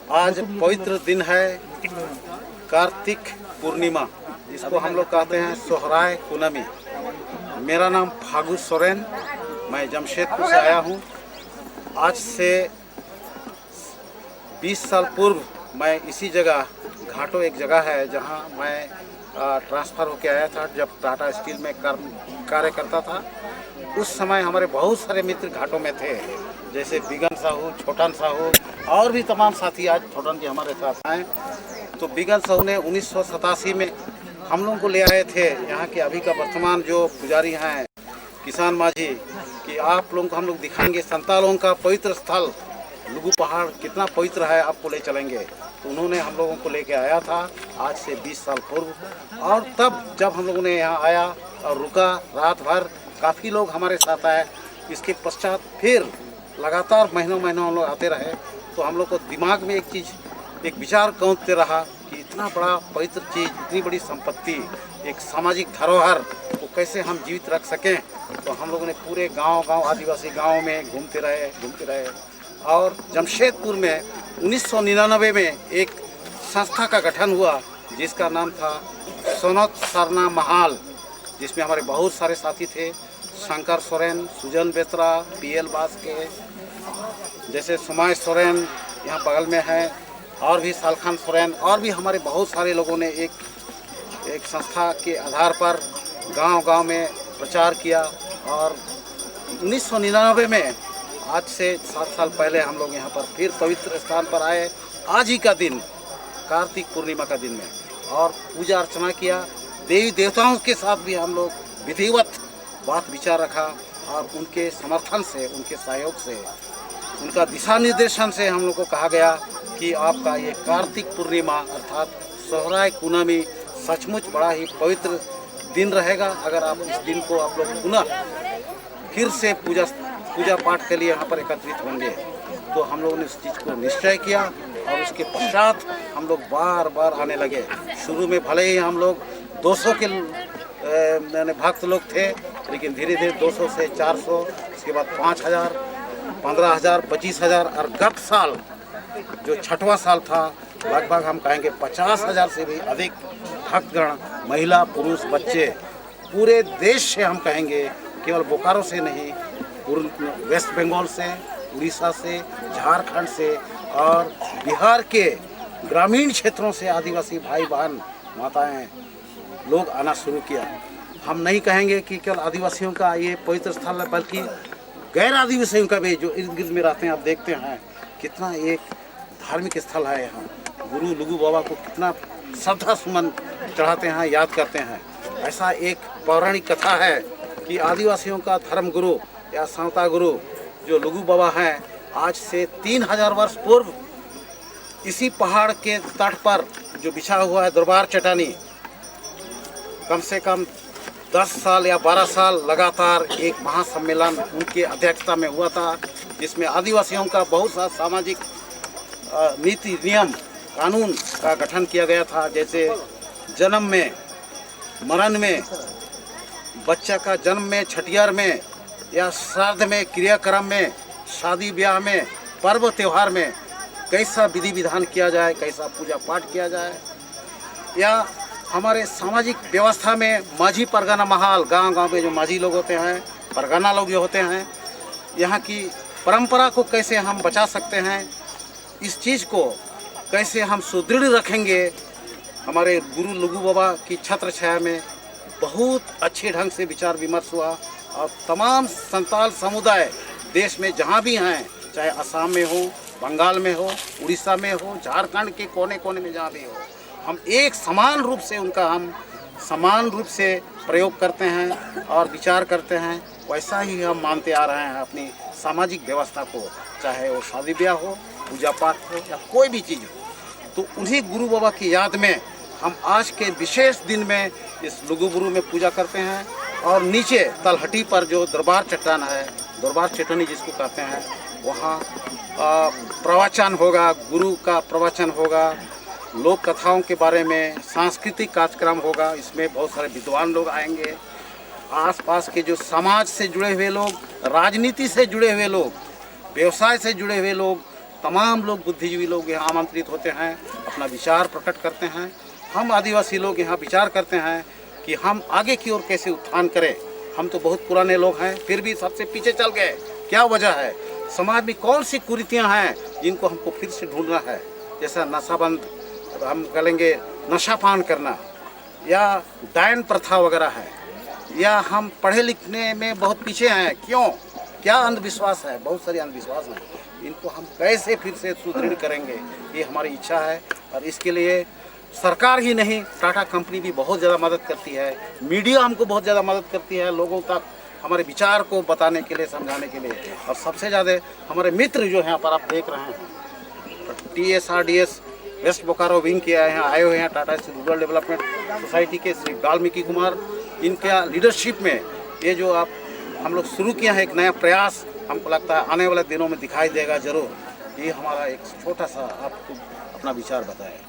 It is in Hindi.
आज पवित्र दिन है कार्तिक पूर्णिमा, जिसको हम लोग कहते हैं सोहराय पूनमी। मेरा नाम फागू सोरेन, मैं जमशेदपुर से आया हूँ। आज से 20 साल पूर्व मैं इसी जगह, घाटों एक जगह है जहाँ मैं ट्रांसफ़र होके आया था। जब टाटा स्टील में कार्य करता था, उस समय हमारे बहुत सारे मित्र घाटों में थे, जैसे बिगन साहू, छोटन साहू और भी तमाम साथी आज छोटन जी हमारे साथ आए। तो बिगन साहू ने 1987 में हम लोगों को ले आए थे यहाँ के अभी का वर्तमान जो पुजारी हैं किसान माझी, कि आप लोगों को हम लोग दिखाएंगे संतालों का पवित्र स्थल लुगु पहाड़ कितना पवित्र है, आपको ले चलेंगे। तो उन्होंने हम लोगों को लेके आया था आज से 20 साल पूर्व। और तब जब हम लोगों ने यहाँ आया और रुका रात भर, काफ़ी लोग हमारे साथ आए। इसके पश्चात फिर लगातार महीनों हम लोग आते रहे। तो हम लोग को दिमाग में एक विचार कौंधते रहा कि इतना बड़ा पवित्र चीज़, इतनी बड़ी संपत्ति, एक सामाजिक धरोहर को कैसे हम जीवित रख सकें। तो हम लोगों ने पूरे गांव आदिवासी गाँव में घूमते रहे और जमशेदपुर में 1999 में एक संस्था का गठन हुआ जिसका नाम था सोनत सरना महाल, जिसमें हमारे बहुत सारे साथी थे। शंकर सोरेन, सुजन बेसरा, PL बास्के, जैसे सुमाय सोरेन यहाँ बगल में है, और भी सालखान सोरेन, और भी हमारे बहुत सारे लोगों ने एक संस्था के आधार पर गांव में प्रचार किया। और 1999 में, आज से 7 साल पहले, हम लोग यहाँ पर फिर पवित्र स्थान पर आए। आज ही का दिन, कार्तिक पूर्णिमा का दिन में, और पूजा अर्चना किया। देवी देवताओं के साथ भी हम लोग विधिवत बात विचार रखा, और उनके समर्थन से, उनके सहयोग से, उनका दिशा निर्देशन से हम लोग को कहा गया कि आपका ये कार्तिक पूर्णिमा अर्थात सोहराय पूनमी सचमुच बड़ा ही पवित्र दिन रहेगा। अगर आप इस दिन को आप लोग पुनः फिर से पूजा पाठ के लिए यहाँ पर एकत्रित होंगे। तो हम लोगों ने इस चीज़ को निश्चय किया और उसके पश्चात हम लोग बार आने लगे। शुरू में भले ही हम लोग 200 के भक्त लोग थे, लेकिन धीरे धीरे 200 से 400, उसके बाद 5000, 15000, 25000, और गत साल जो 6वां साल था, लगभग हम कहेंगे 50000 से भी अधिक भक्तगण, महिला पुरुष बच्चे, पूरे देश से, हम कहेंगे केवल बोकारो से नहीं, वेस्ट बंगाल से, उड़ीसा से, झारखंड से और बिहार के ग्रामीण क्षेत्रों से आदिवासी भाई बहन माताएं लोग आना शुरू किया। हम नहीं कहेंगे कि केवल आदिवासियों का ये पवित्र स्थल है, बल्कि गैर आदिवासियों का भी जो इर्द गिर्द में रहते हैं। आप देखते हैं कितना एक धार्मिक स्थल है यहाँ। गुरु लुगु बाबा को कितना श्रद्धा सुमन चढ़ाते हैं, याद करते हैं। ऐसा एक पौराणिक कथा है कि आदिवासियों का धर्म गुरु या सांवता गुरु जो लुगु बाबा हैं, आज से 3000 वर्ष पूर्व इसी पहाड़ के तट पर जो बिछा हुआ है दरबार चट्टानी, कम से कम 10 साल या 12 साल लगातार एक महासम्मेलन उनके अध्यक्षता में हुआ था, जिसमें आदिवासियों का बहुत सा सामाजिक नीति नियम कानून का गठन किया गया था। जैसे जन्म में, मरण में, बच्चा का जन्म में, छठियार में या श्राद्ध में, क्रियाक्रम में, शादी ब्याह में, पर्व त्यौहार में कैसा विधि विधान किया जाए, कैसा पूजा पाठ किया जाए, या हमारे सामाजिक व्यवस्था में माझी परगना महाल, गांव में जो माझी लोग होते हैं, परगना लोग जो होते हैं, यहाँ की परंपरा को कैसे हम बचा सकते हैं, इस चीज़ को कैसे हम सुदृढ़ रखेंगे। हमारे गुरु लुगु बाबा की छत्र छाया में बहुत अच्छे ढंग से विचार विमर्श हुआ, और तमाम संताल समुदाय देश में जहाँ भी हैं, चाहे असम में हो, बंगाल में हो, उड़ीसा में हो, झारखंड के कोने कोने में जहाँ भी हो, हम एक समान रूप से उनका हम समान रूप से प्रयोग करते हैं और विचार करते हैं। वैसा ही हम मानते आ रहे हैं अपनी सामाजिक व्यवस्था को, चाहे वो शादी ब्याह हो, पूजा पाठ हो, या कोई भी चीज़ हो। तो उन्हीं गुरु बाबा की याद में हम आज के विशेष दिन में इस लुगु बुरु में पूजा करते हैं। और नीचे तलहटी पर जो दरबार चट्टान है, दरबार चट्टानी जिसको कहते हैं, वहाँ प्रवचन होगा, गुरु का प्रवचन होगा, लोक कथाओं के बारे में सांस्कृतिक कार्यक्रम होगा। इसमें बहुत सारे विद्वान लोग आएंगे, आसपास के जो समाज से जुड़े हुए लोग, राजनीति से जुड़े हुए लोग, व्यवसाय से जुड़े हुए लोग, तमाम लोग बुद्धिजीवी लोग यहाँ आमंत्रित होते हैं, अपना विचार प्रकट करते हैं। हम आदिवासी लोग यहाँ विचार करते हैं कि हम आगे की ओर कैसे उत्थान करें। हम तो बहुत पुराने लोग हैं, फिर भी सबसे पीछे चल गए। क्या वजह है? समाज में कौन सी कुरीतियाँ हैं जिनको हमको फिर से ढूंढना है? जैसा नशाबंद, हम कहेंगे नशापान करना, या डायन प्रथा वगैरह है, या हम पढ़े लिखने में बहुत पीछे हैं। क्यों? क्या अंधविश्वास है? बहुत सारे अंधविश्वास हैं। इनको हम कैसे फिर से सुदृढ़ करेंगे, ये हमारी इच्छा है। और इसके लिए सरकार ही नहीं, टाटा कंपनी भी बहुत ज़्यादा मदद करती है, मीडिया हमको बहुत ज़्यादा मदद करती है लोगों तक हमारे विचार को बताने के लिए, समझाने के लिए। और सबसे ज़्यादा हमारे मित्र जो यहाँ पर आप देख रहे हैं, TSRDS वेस्ट बोकारो विंग के आए हुए हैं, Tata steel rural development society के श्री वाल्मीकि कुमार, इनका लीडरशिप में ये जो आप हम लोग शुरू किया है एक नया प्रयास, हमको लगता है आने वाले दिनों में दिखाई देगा ज़रूर। ये हमारा एक छोटा सा आपको अपना विचार बताएं।